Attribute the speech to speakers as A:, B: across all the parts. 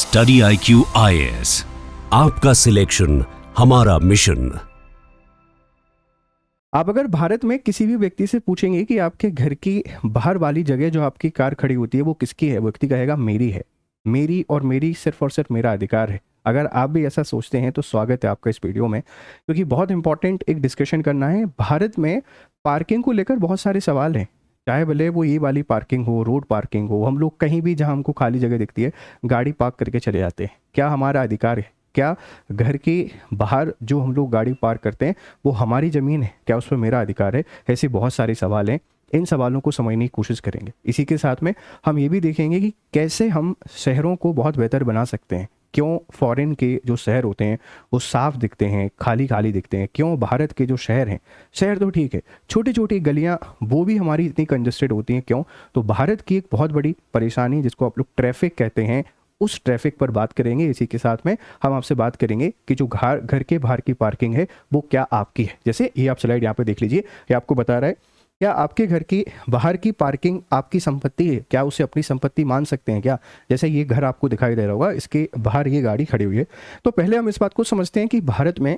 A: Study IQ IAS, आपका selection हमारा mission.
B: आप अगर भारत में किसी भी व्यक्ति से पूछेंगे कि आपके घर की बाहर वाली जगह जो आपकी कार खड़ी होती है वो किसकी है, व्यक्ति कहेगा मेरी है। मेरी और मेरी सिर्फ और सिर्फ मेरा अधिकार है। अगर आप भी ऐसा सोचते हैं तो स्वागत है आपका इस वीडियो में, क्योंकि बहुत इंपॉर्टेंट एक डिस्कशन करना है। भारत में पार्किंग को लेकर बहुत सारे सवाल हैं, चाहे भले वो ये वाली पार्किंग हो, रोड पार्किंग हो। हम लोग कहीं भी जहाँ हमको खाली जगह दिखती है गाड़ी पार्क करके चले जाते हैं। क्या हमारा अधिकार है? क्या घर के बाहर जो हम लोग गाड़ी पार्क करते हैं वो हमारी ज़मीन है? क्या उस पर मेरा अधिकार है? ऐसे बहुत सारे सवाल हैं। इन सवालों को समझने की कोशिश करेंगे। इसी के साथ में हम ये भी देखेंगे कि कैसे हम शहरों को बहुत बेहतर बना सकते हैं। क्यों फॉरेन के जो शहर होते हैं वो साफ दिखते हैं, खाली खाली दिखते हैं? क्यों भारत के जो शहर हैं, शहर तो ठीक है, छोटी छोटी गलियां वो भी हमारी इतनी कंजस्टेड होती हैं? क्यों? तो भारत की एक बहुत बड़ी परेशानी जिसको आप लोग ट्रैफिक कहते हैं, उस ट्रैफिक पर बात करेंगे। इसी के साथ में हम आपसे बात करेंगे कि जो घर के बाहर की पार्किंग है वो क्या आपकी है। जैसे ये आप स्लाइड यहाँ पे देख लीजिए, ये आपको बता रहा है क्या आपके घर की बाहर की पार्किंग आपकी संपत्ति है? क्या उसे अपनी संपत्ति मान सकते हैं क्या? जैसे ये घर आपको दिखाई दे रहा होगा, इसके बाहर ये गाड़ी खड़ी हुई है। तो पहले हम इस बात को समझते हैं कि भारत में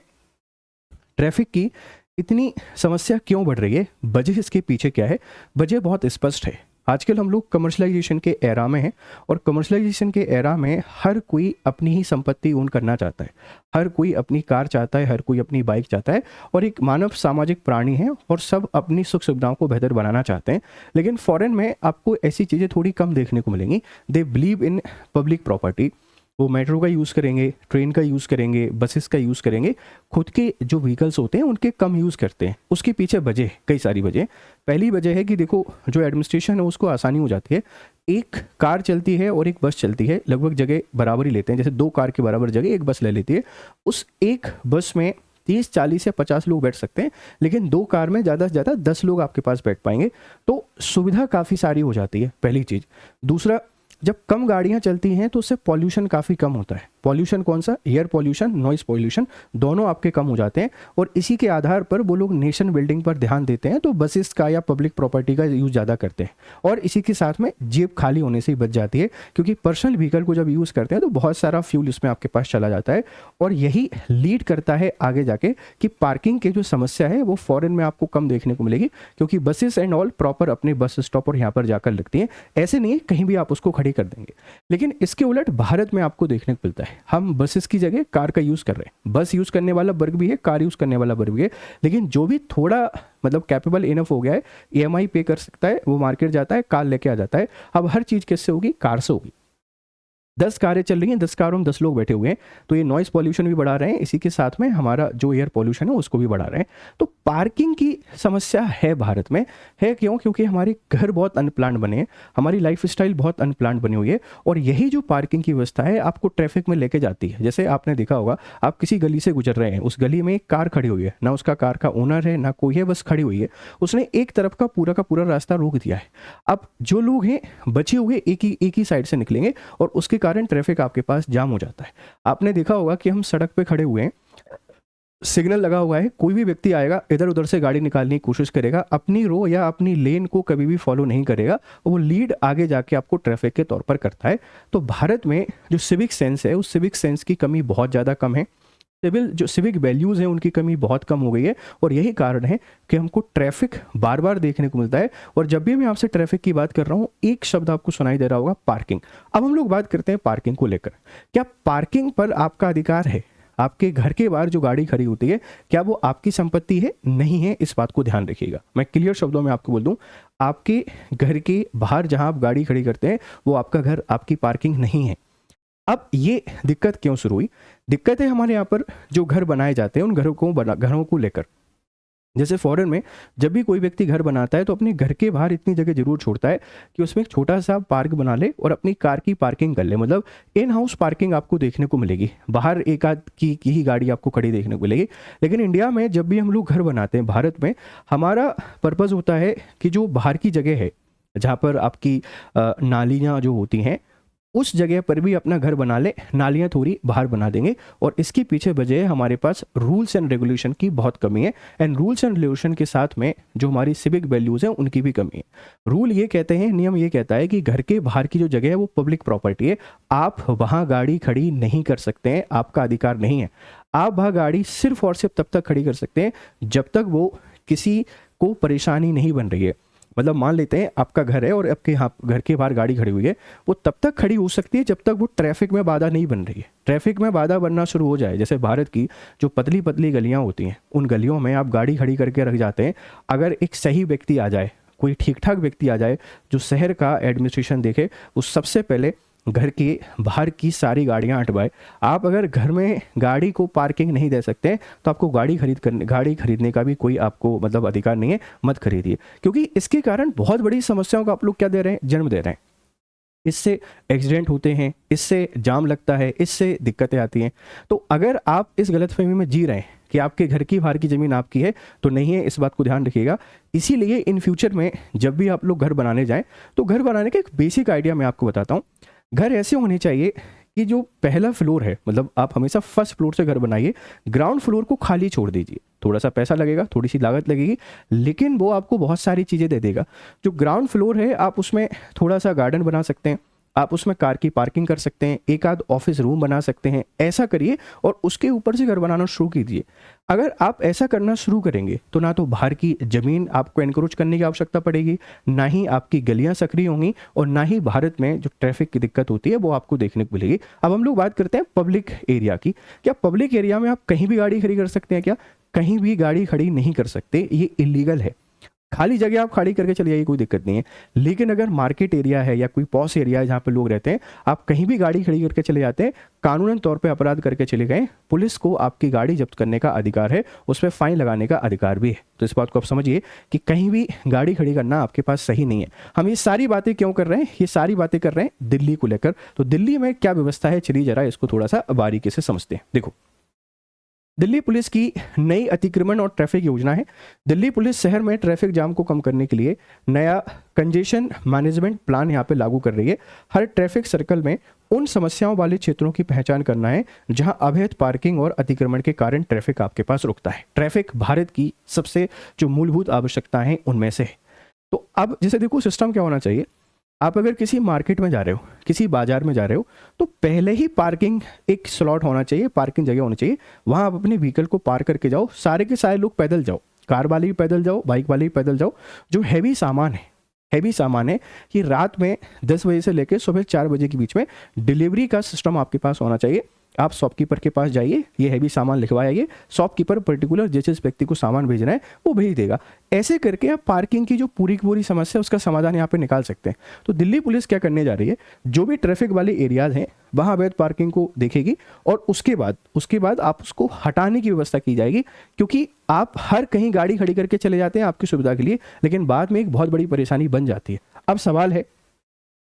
B: ट्रैफिक की इतनी समस्या क्यों बढ़ रही है, वजह इसके पीछे क्या है। वजह बहुत स्पष्ट है। आजकल हम लोग कमर्शलाइजेशन के एरा में हैं और कमर्शलाइजेशन के एरा में हर कोई अपनी ही संपत्ति ओन करना चाहता है। हर कोई अपनी कार चाहता है, हर कोई अपनी बाइक चाहता है, और एक मानव सामाजिक प्राणी है और सब अपनी सुख सुविधाओं को बेहतर बनाना चाहते हैं। लेकिन फॉरेन में आपको ऐसी चीज़ें थोड़ी कम देखने को मिलेंगी। They believe in public property. वो मेट्रो का यूज़ करेंगे, ट्रेन का यूज़ करेंगे, बसेस का यूज़ करेंगे। खुद के जो व्हीकल्स होते हैं उनके कम यूज़ करते हैं। उसके पीछे वजह, कई सारी वजह। पहली वजह है कि देखो जो एडमिनिस्ट्रेशन है उसको आसानी हो जाती है। एक कार चलती है और एक बस चलती है, लगभग जगह बराबर ही लेते हैं। जैसे 2 कार के बराबर जगह एक बस ले लेती है। उस एक बस में 30, 40 या 50 लोग बैठ सकते हैं, लेकिन 2 कार में ज़्यादा से ज़्यादा 10 लोग आपके पास बैठ पाएंगे। तो सुविधा काफ़ी सारी हो जाती है, पहली चीज़। दूसरा, जब कम गाड़ियां चलती हैं तो उससे पॉल्यूशन काफ़ी कम होता है। पॉल्यूशन कौन सा? एयर पॉल्यूशन, नॉइस पॉल्यूशन, दोनों आपके कम हो जाते हैं। और इसी के आधार पर वो लोग नेशन बिल्डिंग पर ध्यान देते हैं, तो बसेस का या पब्लिक प्रॉपर्टी का यूज़ ज़्यादा करते हैं। और इसी के साथ में जेब खाली होने से ही बच जाती है, क्योंकि पर्सनल व्हीकल को जब यूज़ करते हैं तो बहुत सारा फ्यूल इसमें आपके पास चला जाता है। और यही लीड करता है आगे जाके कि पार्किंग की जो समस्या है वो फॉरेन में आपको कम देखने को मिलेगी, क्योंकि बसेस एंड ऑल प्रॉपर अपने बस स्टॉप और यहाँ पर जाकर लगती हैं। ऐसे नहीं कहीं भी आप उसको खड़ी कर देंगे। लेकिन इसके उलट भारत में आपको देखने को मिलता है हम बसेस की जगह कार का यूज़ कर रहे हैं। बस यूज़ करने वाला वर्ग भी है, कार यूज़ करने वाला वर्ग भी है। लेकिन जो भी थोड़ा मतलब कैपेबल इनफ हो गया है, EMI पे कर सकता है, वो मार्केट जाता है, कार लेके आ जाता है। अब हर चीज़ किससे होगी? कार से होगी। 10 कारें चल रही हैं, 10 कारों में 10 लोग बैठे हुए हैं, तो ये नॉइस पॉल्यूशन भी बढ़ा रहे हैं। इसी के साथ में हमारा जो एयर पॉल्यूशन है उसको भी बढ़ा रहे हैं। तो पार्किंग की समस्या है भारत में। है क्यों? क्योंकि हमारे घर बहुत अनप्लान्ड बने हैं, हमारी लाइफ स्टाइल बहुत अनप्लान्ड बनी हुई है। और यही जो पार्किंग की व्यवस्था है आपको ट्रैफिक में लेके जाती है। जैसे आपने देखा होगा, आप किसी गली से गुजर रहे हैं, उस गली में एक कार खड़ी हुई है, ना उसका कार का ओनर है ना कोई है, बस खड़ी हुई है। उसने एक तरफ का पूरा रास्ता रोक दिया है। अब जो लोग हैं बचे हुए एक ही साइड से निकलेंगे और उसके कारण ट्रैफिक आपके पास जाम हो जाता है। आपने देखा होगा कि हम सड़क पे खड़े हुए हैं, सिग्नल लगा हुआ है, कोई भी व्यक्ति आएगा इधर उधर से गाड़ी निकालने की कोशिश करेगा, अपनी रो या अपनी लेन को कभी भी फॉलो नहीं करेगा। वो लीड आगे जाके आपको ट्रैफिक के तौर पर करता है। तो भारत में जो सिविक सेंस है, उस सिविक सेंस की कमी बहुत ज़्यादा कम है। सिविक वैल्यूज़ हैं उनकी कमी बहुत कम हो गई है। और यही कारण है कि हमको ट्रैफिक बार बार देखने को मिलता है। और जब भी मैं आपसे ट्रैफिक की बात कर रहा हूँ, एक शब्द आपको सुनाई दे रहा होगा, पार्किंग। अब हम लोग बात करते हैं पार्किंग को लेकर। क्या पार्किंग पर आपका अधिकार है? आपके घर के बाहर जो गाड़ी खड़ी होती है, क्या वो आपकी संपत्ति है? नहीं है। इस बात को ध्यान रखिएगा। मैं क्लियर शब्दों में आपको बोल दूं, आपके घर के बाहर जहां आप गाड़ी खड़ी करते हैं वो आपका घर, आपकी पार्किंग नहीं है। अब ये दिक्कत क्यों शुरू हुई? दिक्कत है हमारे यहाँ पर जो घर बनाए जाते हैं उन घरों को लेकर। जैसे फॉरेन में जब भी कोई व्यक्ति घर बनाता है तो अपने घर के बाहर इतनी जगह जरूर छोड़ता है कि उसमें एक छोटा सा पार्क बना ले और अपनी कार की पार्किंग कर ले। मतलब इन हाउस पार्किंग आपको देखने को मिलेगी, बाहर एक आध की ही गाड़ी आपको खड़ी देखने को मिलेगी। लेकिन इंडिया में जब भी हम लोग घर बनाते हैं, भारत में हमारा पर्पज़ होता है कि जो बाहर की जगह है, जहाँ पर आपकी नालियाँ जो होती हैं उस जगह पर भी अपना घर बना ले, नालियाँ थोड़ी बाहर बना देंगे। और इसके पीछे वजह है हमारे पास रूल्स एंड रेगुलेशन की बहुत कमी है, एंड रूल्स एंड रेगुलेशन के साथ में जो हमारी सिविक वैल्यूज़ हैं उनकी भी कमी है। रूल ये कहते हैं, नियम ये कहता है कि घर के बाहर की जो जगह है वो पब्लिक प्रॉपर्टी है, आप वहाँ गाड़ी खड़ी नहीं कर सकते हैं, आपका अधिकार नहीं है। आप वहाँ गाड़ी सिर्फ और सिर्फ तब तक खड़ी कर सकते हैं जब तक वो किसी को परेशानी नहीं बन रही है। मतलब मान लेते हैं आपका घर है और आपके यहाँ घर के बाहर गाड़ी खड़ी हुई है, वो तब तक खड़ी हो सकती है जब तक वो ट्रैफिक में बाधा नहीं बन रही है। ट्रैफिक में बाधा बनना शुरू हो जाए, जैसे भारत की जो पतली पतली गलियाँ होती हैं, उन गलियों में आप गाड़ी खड़ी करके रख जाते हैं। अगर एक सही व्यक्ति आ जाए, कोई ठीक ठाक व्यक्ति आ जाए जो शहर का एडमिनिस्ट्रेशन देखे, वो सबसे पहले घर के बाहर की सारी गाड़ियां हटवाए। आप अगर घर में गाड़ी को पार्किंग नहीं दे सकते तो आपको गाड़ी खरीदने का भी कोई आपको मतलब अधिकार नहीं है, मत खरीदिए। क्योंकि इसके कारण बहुत बड़ी समस्याओं का आप लोग क्या दे रहे हैं, जन्म दे रहे हैं। इससे एक्सीडेंट होते हैं, इससे जाम लगता है, इससे दिक्कतें आती हैं। तो अगर आप इस गलतफहमी में जी रहे हैं कि आपके घर की बाहर की ज़मीन आपकी है, तो नहीं है, इस बात को ध्यान रखिएगा। इसीलिए इन फ्यूचर में जब भी आप लोग घर बनाने जाएं, तो घर बनाने का एक बेसिक आइडिया मैं आपको बताता हूँ। घर ऐसे होने चाहिए कि जो पहला फ्लोर है, मतलब आप हमेशा फर्स्ट फ्लोर से घर बनाइए, ग्राउंड फ्लोर को खाली छोड़ दीजिए। थोड़ा सा पैसा लगेगा, थोड़ी सी लागत लगेगी, लेकिन वो आपको बहुत सारी चीज़ें दे देगा। जो ग्राउंड फ्लोर है, आप उसमें थोड़ा सा गार्डन बना सकते हैं, आप उसमें कार की पार्किंग कर सकते हैं, एक आध ऑफिस रूम बना सकते हैं। ऐसा करिए और उसके ऊपर से घर बनाना शुरू कीजिए। अगर आप ऐसा करना शुरू करेंगे तो ना तो बाहर की ज़मीन आपको एनक्रोच करने की आवश्यकता पड़ेगी, ना ही आपकी गलियां सक्रिय होंगी, और ना ही भारत में जो ट्रैफिक की दिक्कत होती है वो आपको देखने को मिलेगी। अब हम लोग बात करते हैं पब्लिक एरिया की। क्या पब्लिक एरिया में आप कहीं भी गाड़ी खड़ी कर सकते हैं? क्या कहीं भी गाड़ी खड़ी नहीं कर सकते, ये इलीगल है। खाली जगह आप खाली करके चले जाइए, कोई दिक्कत नहीं है। लेकिन अगर मार्केट एरिया है या कोई पॉश एरिया है जहाँ पे लोग रहते हैं, आप कहीं भी गाड़ी खड़ी करके चले जाते हैं, कानूनन तौर पे अपराध करके चले गए, पुलिस को आपकी गाड़ी जब्त करने का अधिकार है, उस पर फाइन लगाने का अधिकार भी है। तो इस बात को आप समझिए कि कहीं भी गाड़ी खड़ी करना आपके पास सही नहीं है। हम ये सारी बातें क्यों कर रहे हैं? ये सारी बातें कर रहे हैं दिल्ली को लेकर। तो दिल्ली में क्या व्यवस्था है, चलिए जरा इसको थोड़ा सा बारीकी से समझते हैं। देखो, दिल्ली पुलिस की नई अतिक्रमण और ट्रैफिक योजना है। दिल्ली पुलिस शहर में ट्रैफिक जाम को कम करने के लिए नया कंजेशन मैनेजमेंट प्लान यहाँ पे लागू कर रही है। हर ट्रैफिक सर्कल में उन समस्याओं वाले क्षेत्रों की पहचान करना है जहां अवैध पार्किंग और अतिक्रमण के कारण ट्रैफिक आपके पास रुकता है। ट्रैफिक भारत की सबसे जो मूलभूत आवश्यकता है उनमें से है। तो अब जैसे देखो, सिस्टम क्या होना चाहिए। आप अगर किसी मार्केट में जा रहे हो, किसी बाजार में जा रहे हो, तो पहले ही पार्किंग एक स्लॉट होना चाहिए, पार्किंग जगह होनी चाहिए। वहाँ आप अपने व्हीकल को पार्क करके जाओ। सारे के सारे लोग पैदल जाओ, कार वाले भी पैदल जाओ, बाइक वाले भी पैदल जाओ। जो हैवी सामान है कि रात में 10 बजे से लेकर सुबह 4 बजे के बीच में डिलीवरी का सिस्टम आपके पास होना चाहिए। आप शॉपकीपर के पास जाइए, ये हैवी सामान लिखवाइए, शॉपकीपर पर्टिकुलर जिस व्यक्ति को सामान भेजना है वो भेज देगा। ऐसे करके आप पार्किंग की जो पूरी की पूरी समस्या उसका समाधान यहाँ पे निकाल सकते हैं। तो दिल्ली पुलिस क्या करने जा रही है, जो भी ट्रैफिक वाले एरियाज हैं वहाँ अवैध पार्किंग को देखेगी और उसके बाद आप उसको हटाने की व्यवस्था की जाएगी। क्योंकि आप हर कहीं गाड़ी खड़ी करके चले जाते हैं आपकी सुविधा के लिए, लेकिन बाद में एक बहुत बड़ी परेशानी बन जाती है। अब सवाल है,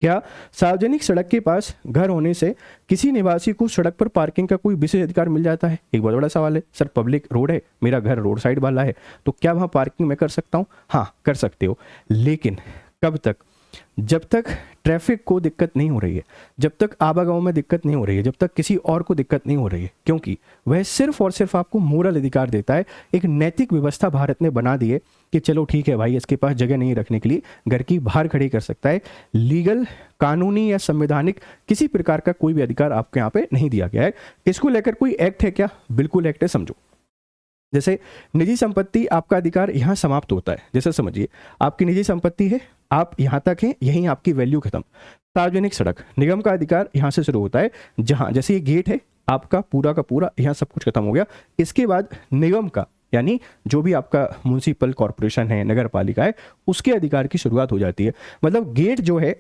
B: क्या सार्वजनिक सड़क के पास घर होने से किसी निवासी को सड़क पर पार्किंग का कोई विशेष अधिकार मिल जाता है? एक बहुत बड़ा सवाल है। सर, पब्लिक रोड है, मेरा घर रोड साइड वाला है, तो क्या वहाँ पार्किंग मैं कर सकता हूँ? हाँ, कर सकते हो, लेकिन कब तक? जब तक ट्रैफिक को दिक्कत नहीं हो रही है, जब तक आवागमन में दिक्कत नहीं हो रही है, जब तक किसी और को दिक्कत नहीं हो रही है। क्योंकि वह सिर्फ और सिर्फ आपको मोरल अधिकार देता है। एक नैतिक व्यवस्था भारत ने बना दी है कि चलो ठीक है भाई, इसके पास जगह नहीं रखने के लिए घर की बाहर खड़ी कर सकता है। लीगल, कानूनी या संवैधानिक किसी प्रकार का कोई भी अधिकार आपके यहाँ पे नहीं दिया गया है। इसको लेकर कोई एक्ट है क्या? बिल्कुल एक्ट है। समझो, जैसे निजी संपत्ति, आपका अधिकार यहाँ समाप्त होता है। जैसे समझिए, आपकी निजी संपत्ति है, आप यहाँ तक हैं, यहीं आपकी वैल्यू खत्म। सार्वजनिक सड़क, निगम का अधिकार यहाँ से शुरू होता है। जहाँ जैसे ये गेट है, आपका पूरा का पूरा यहाँ सब कुछ खत्म हो गया। इसके बाद निगम का, यानी जो भी आपका म्यूनिसिपल कॉर्पोरेशन है, नगर पालिका है, उसके अधिकार की शुरुआत हो जाती है। मतलब गेट जो है,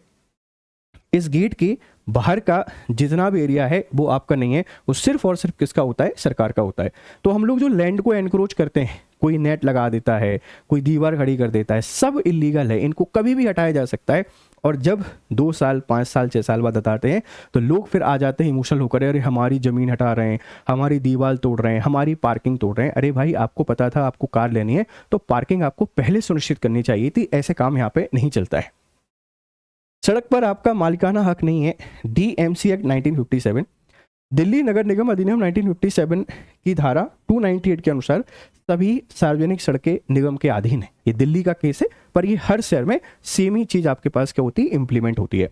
B: इस गेट के बाहर का जितना भी एरिया है वो आपका नहीं है, वो सिर्फ और सिर्फ किसका होता है? सरकार का होता है। तो हम लोग जो लैंड को एनक्रोच करते हैं, कोई नेट लगा देता है, कोई दीवार खड़ी कर देता है, सब इलीगल है। इनको कभी भी हटाया जा सकता है। और जब 2 साल, 5 साल, 6 साल बाद हटाते हैं तो लोग फिर आ जाते हैं इमोशनल होकर, अरे हमारी ज़मीन हटा रहे हैं, हमारी दीवार तोड़ रहे हैं, हमारी पार्किंग तोड़ रहे हैं। अरे भाई, आपको पता था आपको कार लेनी है तो पार्किंग आपको पहले सुनिश्चित करनी चाहिए थी। ऐसे काम यहाँ पे नहीं चलता है। सड़क पर आपका मालिकाना हक नहीं है, DMC एक्ट 1957, दिल्ली नगर निगम अधिनियम 1957 की धारा 298 के अनुसार सभी सार्वजनिक सड़कें निगम के अधीन है। ये दिल्ली का केस है, पर ये हर शहर में सेम ही चीज आपके पास क्या होती है, इंप्लीमेंट होती है।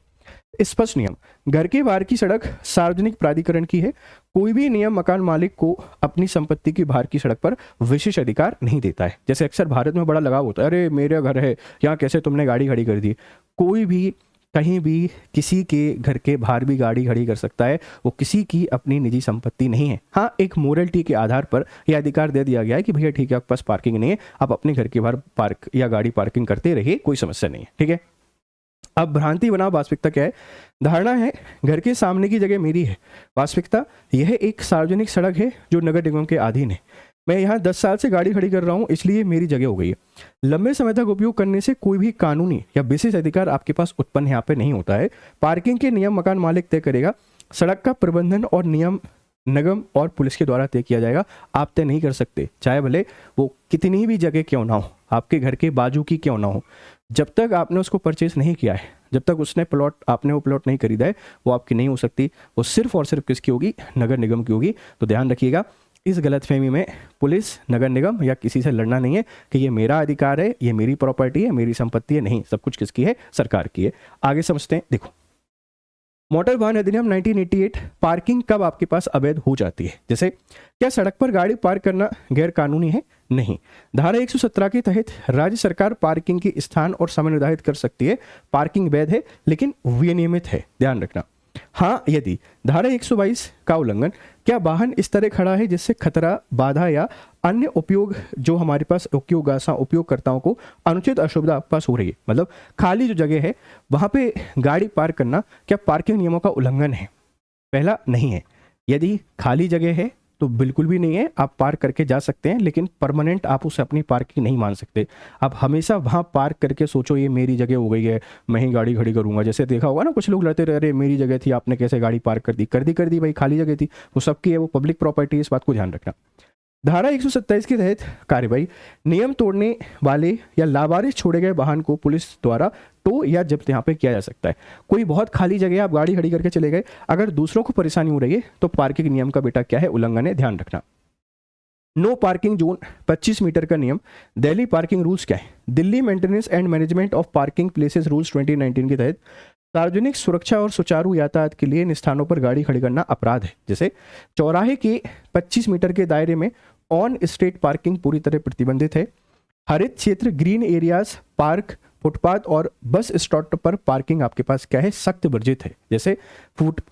B: स्पष्ट नियम, घर के बाहर की सड़क सार्वजनिक प्राधिकरण की है। कोई भी नियम मकान मालिक को अपनी संपत्ति की बाहर की सड़क पर विशेष अधिकार नहीं देता है। जैसे अक्सर भारत में बड़ा लगाव होता है, अरे मेरा घर है, यहाँ कैसे तुमने गाड़ी खड़ी कर दी। कोई भी कहीं भी किसी के घर के बाहर भी गाड़ी खड़ी कर सकता है, वो किसी की अपनी निजी संपत्ति नहीं है। हाँ, एक मोरलिटी के आधार पर यह अधिकार दे दिया गया है कि भैया ठीक है, आपके पास पार्किंग नहीं है, आप अपने घर के बाहर पार्क या गाड़ी पार्किंग करते रहिए, कोई समस्या नहीं है, ठीक है। अब भ्रांति बनाम वास्तविकता क्या है? धारणा है घर के सामने की जगह मेरी है, वास्तविकता यह एक सार्वजनिक सड़क है जो नगर निगम के अधीन है। मैं यहाँ 10 साल से गाड़ी खड़ी कर रहा हूँ, इसलिए मेरी जगह हो गई है। लंबे समय तक उपयोग करने से कोई भी कानूनी या विशेष अधिकार आपके पास उत्पन्न यहाँ पे नहीं होता है। पार्किंग के नियम मकान मालिक तय करेगा। सड़क का प्रबंधन और नियम निगम और पुलिस के द्वारा तय किया जाएगा। आप तय नहीं कर सकते, चाहे भले वो कितनी भी जगह क्यों ना हो, आपके घर के बाजू की क्यों ना हो। जब तक आपने उसको परचेज नहीं किया है, जब तक उसने आपने वो प्लॉट नहीं खरीदा है, वो आपकी नहीं हो सकती। वो सिर्फ और सिर्फ किसकी होगी? नगर निगम की होगी। तो ध्यान रखिएगा, इस गलतफहमी में पुलिस, नगर निगम या किसी से लड़ना नहीं है कि ये मेरा अधिकार है, ये मेरी प्रॉपर्टी है, मेरी संपत्ति है। नहीं, सब कुछ किसकी है? सरकार की है। आगे समझते हैं। देखो, मोटर वाहन अधिनियम 1988, पार्किंग कब आपके पास अवैध हो जाती है? जैसे क्या सड़क पर गाड़ी पार्क करना गैर कानूनी है? नहीं। धारा 117 के तहत राज्य सरकार पार्किंग के स्थान और समय निर्धारित कर सकती है। पार्किंग वैध है लेकिन विनियमित है, ध्यान रखना। हाँ, यदि धारा 122 का उल्लंघन, क्या वाहन इस तरह खड़ा है जिससे खतरा, बाधा या अन्य उपयोग जो हमारे पास उपयोगकर्ताओं को अनुचित असुविधा पास हो रही है, मतलब खाली जो जगह है वहां पे गाड़ी पार्क करना क्या पार्किंग नियमों का उल्लंघन है? पहला, नहीं है। यदि खाली जगह है तो बिल्कुल भी नहीं है, आप पार्क करके जा सकते हैं, लेकिन परमानेंट आप उसे अपनी पार्किंग नहीं मान सकते। आप हमेशा वहां पार्क करके सोचो ये मेरी जगह हो गई है, मैं ही गाड़ी खड़ी करूंगा। जैसे देखा होगा ना, कुछ लोग लड़ते रहे, अरे मेरी जगह थी, आपने कैसे गाड़ी पार्क कर दी भाई, खाली जगह थी, वो सबकी है, वो पब्लिक प्रॉपर्टी है, इस बात को ध्यान रखना। धारा 127 के तहत कार्यवाही, नियम तोड़ने वाले या लावारिस छोड़े गए वाहन को पुलिस द्वारा टो या जब्त यहाँ पे किया जा सकता है। कोई बहुत खाली जगह, आप गाड़ी खड़ी करके चले गए, अगर दूसरों को परेशानी हो रही है तो पार्किंग नियम का बेटा क्या है? उल्लंघन है, ध्यान रखना। नो पार्किंग जोन 25 मीटर का नियम, दिल्ली पार्किंग रूल्स क्या है? Delhi maintenance and management of parking places rules 2019 के तहत सार्वजनिक सुरक्षा और सुचारू यातायात के लिए इन स्थानों पर गाड़ी खड़ी करना अपराध है। जैसे चौराहे के 25 मीटर के दायरे में ऑन स्ट्रीट पार्किंग पूरी तरह प्रतिबंधित है। हरित क्षेत्र, ग्रीन एरियाज, पार्क, फुटपाथ और बस स्टॉप पर पार्किंग आपके पास क्या है? सख्त वर्जित है। जैसे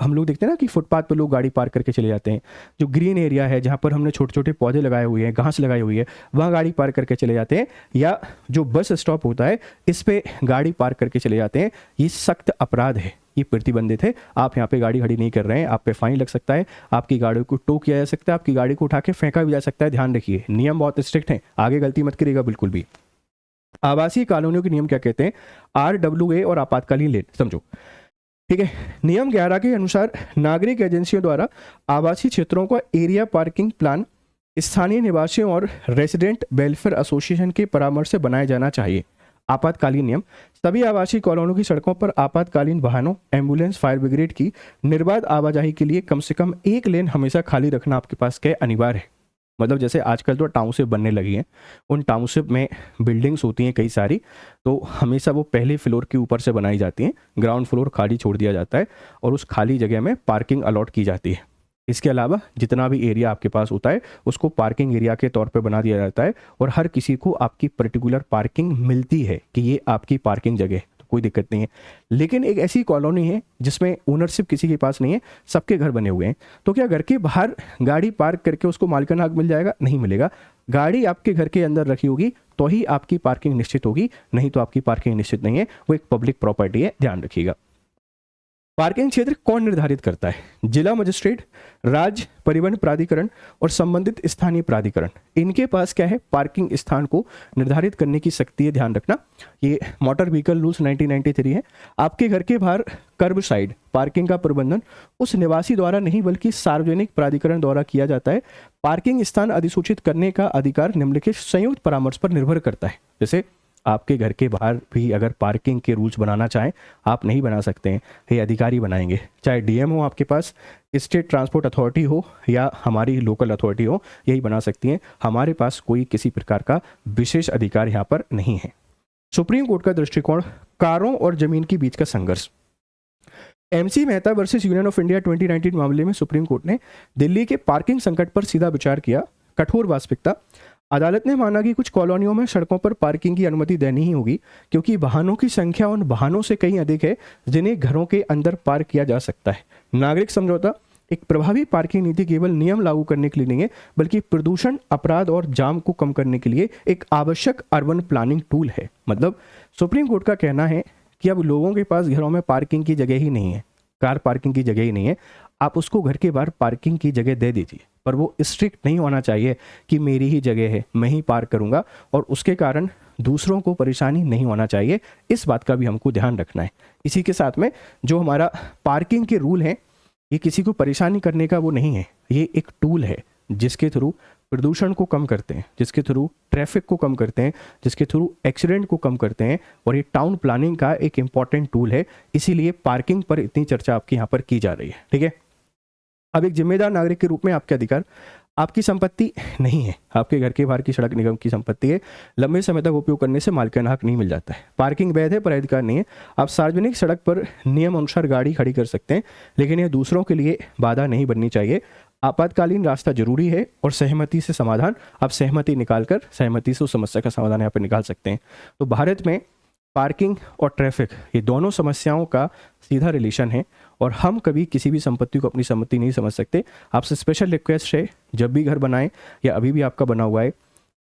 B: हम लोग देखते हैं ना कि फुटपाथ पर लोग गाड़ी पार्क करके चले जाते हैं। जो ग्रीन एरिया है, जहाँ पर हमने छोटे छोटे पौधे लगाए हुए हैं, घास लगाई हुई है, वहाँ गाड़ी पार्क करके चले जाते हैं। या जो बस स्टॉप होता है, इस पे गाड़ी पार्क करके चले जाते हैं। ये सख्त अपराध है, ये प्रतिबंधित है। आप यहाँ पे गाड़ी खड़ी नहीं कर रहे हैं, आप पे फाइन लग सकता है, आपकी गाड़ी को टो किया जा सकता है, आपकी गाड़ी को उठा के फेंका भी जा सकता है। ध्यान रखिए, नियम बहुत स्ट्रिक्ट है, आगे गलती मत करिएगा बिल्कुल भी। आवासीय कॉलोनियों के नियम क्या कहते हैं? RWA और आपातकालीन लेन, समझो, ठीक है। नियम 11 के अनुसार नागरिक एजेंसियों द्वारा आवासीय क्षेत्रों का एरिया पार्किंग प्लान स्थानीय निवासियों और रेसिडेंट वेलफेयर एसोसिएशन के परामर्श से बनाया जाना चाहिए। आपातकालीन नियम, सभी आवासीय कॉलोनियों की सड़कों पर आपातकालीन वाहनों, एम्बुलेंस, फायर ब्रिगेड की निर्बाध आवाजाही के लिए कम से कम एक लेन हमेशा खाली रखना आपके पास क्या अनिवार्य है। मतलब जैसे आजकल तो टाउनशिप बनने लगी हैं, उन टाउनशिप में बिल्डिंग्स होती हैं कई सारी, तो हमेशा वो पहले फ्लोर के ऊपर से बनाई जाती हैं, ग्राउंड फ्लोर खाली छोड़ दिया जाता है और उस खाली जगह में पार्किंग अलॉट की जाती है। इसके अलावा जितना भी एरिया आपके पास होता है उसको पार्किंग एरिया के तौर पे बना दिया जाता है और हर किसी को आपकी पर्टिकुलर पार्किंग मिलती है कि ये आपकी पार्किंग जगह है, तो कोई दिक्कत नहीं है। लेकिन एक ऐसी कॉलोनी है जिसमें ओनरशिप किसी के पास नहीं है, सबके घर बने हुए हैं, तो क्या घर के बाहर गाड़ी पार्क करके उसको मालिकाना हक मिल जाएगा? नहीं मिलेगा। गाड़ी आपके घर के अंदर रखी होगी तो ही आपकी पार्किंग निश्चित होगी, नहीं तो आपकी पार्किंग निश्चित नहीं है, वो एक पब्लिक प्रॉपर्टी है, ध्यान रखिएगा। पार्किंग क्षेत्र कौन निर्धारित करता है? जिला मजिस्ट्रेट, राज्य परिवहन प्राधिकरण और संबंधित स्थानीय प्राधिकरण, इनके पास क्या है? पार्किंग स्थान को निर्धारित करने की शक्ति है, ध्यान रखना। ये मोटर व्हीकल रूल्स 1993 है। आपके घर के बाहर कर्ब साइड पार्किंग का प्रबंधन उस निवासी द्वारा नहीं बल्कि सार्वजनिक प्राधिकरण द्वारा किया जाता है। पार्किंग स्थान अधिसूचित करने का अधिकार निम्नलिखित संयुक्त परामर्श पर निर्भर करता है। जैसे आपके घर के बाहर भी अगर पार्किंग के रूल्स बनाना चाहें, आप नहीं बना सकते हैं, ये अधिकारी बनाएंगे। चाहे डीएम हो आपके पास, स्टेट ट्रांसपोर्ट अथॉरिटी हो या हमारी लोकल अथॉरिटी हो, यही बना सकती हैं। हमारे पास कोई किसी प्रकार का विशेष अधिकार यहाँ पर नहीं है। सुप्रीम कोर्ट का दृष्टिकोण, कारों और जमीन के बीच का संघर्ष। MC Mehta versus union of India 2019 मामले में सुप्रीम कोर्ट ने दिल्ली के पार्किंग संकट पर सीधा विचार किया। कठोर वास्तविकता, अदालत ने माना कि कुछ कॉलोनियों में सड़कों पर पार्किंग की अनुमति देनी ही होगी, क्योंकि वाहनों की संख्या उन वाहनों से कहीं अधिक है जिन्हें घरों के अंदर पार्क किया जा सकता है। नागरिक समझौता, एक प्रभावी पार्किंग नीति केवल नियम लागू करने के लिए नहीं है, बल्कि प्रदूषण, अपराध और जाम को कम करने के लिए एक आवश्यक अर्बन प्लानिंग टूल है। मतलब सुप्रीम कोर्ट का कहना है कि अब लोगों के पास घरों में पार्किंग की जगह ही नहीं है, कार पार्किंग की जगह ही नहीं है, आप उसको घर के बाहर पार्किंग की जगह दे दीजिए, पर वो स्ट्रिक्ट नहीं होना चाहिए कि मेरी ही जगह है, मैं ही पार्क करूंगा और उसके कारण दूसरों को परेशानी नहीं होना चाहिए। इस बात का भी हमको ध्यान रखना है। इसी के साथ में जो हमारा पार्किंग के रूल हैं, ये किसी को परेशानी करने का वो नहीं है, ये एक टूल है जिसके थ्रू प्रदूषण को कम करते हैं, जिसके थ्रू ट्रैफिक को कम करते हैं, जिसके थ्रू एक्सीडेंट को कम करते हैं, और ये टाउन प्लानिंग का एक इम्पॉर्टेंट टूल है। इसीलिए पार्किंग पर इतनी चर्चा आपके यहाँ पर की जा रही है। ठीक है, अब एक जिम्मेदार नागरिक के रूप में आपके अधिकार, आपकी संपत्ति नहीं है, आपके घर के बाहर की सड़क निगम की संपत्ति है, लंबे समय तक उपयोग करने से मालिकाना हक नहीं मिल जाता है। पार्किंग वैध है पर अधिकार नहीं है। आप सार्वजनिक सड़क पर नियम अनुसार गाड़ी खड़ी कर सकते हैं, लेकिन यह दूसरों के लिए बाधा नहीं बननी चाहिए। आपातकालीन रास्ता जरूरी है और सहमति से समाधान, आप सहमति निकालकर सहमति से उस समस्या का समाधान यहाँ पर निकाल सकते हैं। तो भारत में पार्किंग और ट्रैफिक, ये दोनों समस्याओं का सीधा रिलेशन है और हम कभी किसी भी संपत्ति को अपनी संपत्ति नहीं समझ सकते। आपसे स्पेशल रिक्वेस्ट है, जब भी घर बनाएं या अभी भी आपका बना हुआ है,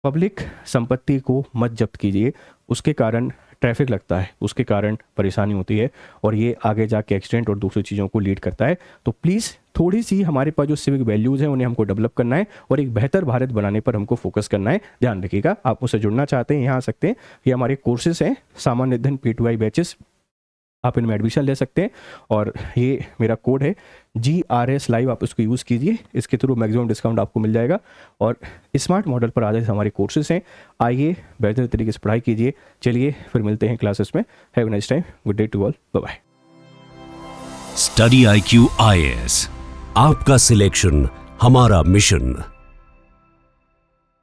B: पब्लिक संपत्ति को मत जब्त कीजिए। उसके कारण ट्रैफिक लगता है, उसके कारण परेशानी होती है और ये आगे जाके एक्सीडेंट और दूसरी चीज़ों को लीड करता है। तो प्लीज़ थोड़ी सी हमारे पास जो सिविक वैल्यूज़ हैं उन्हें हमको डेवलप करना है और एक बेहतर भारत बनाने पर हमको फोकस करना है। ध्यान रखिएगा। आप मुझसे जुड़ना चाहते हैं, यहाँ आ सकते हैं। ये हमारे कोर्सेज हैं, सामान्य अध्ययन P2I बैचेस, आप इनमें एडमिशन ले सकते हैं और ये मेरा कोड है GRS लाइव, आप इसको यूज़ कीजिए। इसके थ्रू मैक्सिमम डिस्काउंट आपको मिल जाएगा और स्मार्ट मॉडल पर आधारित हमारे कोर्सेज हैं। आइए बेहतर तरीके से पढ़ाई कीजिए। चलिए फिर मिलते हैं क्लासेस में। Have a nice time. Good day to all. Bye bye.
A: Study IQ IAS, आपका सिलेक्शन हमारा मिशन।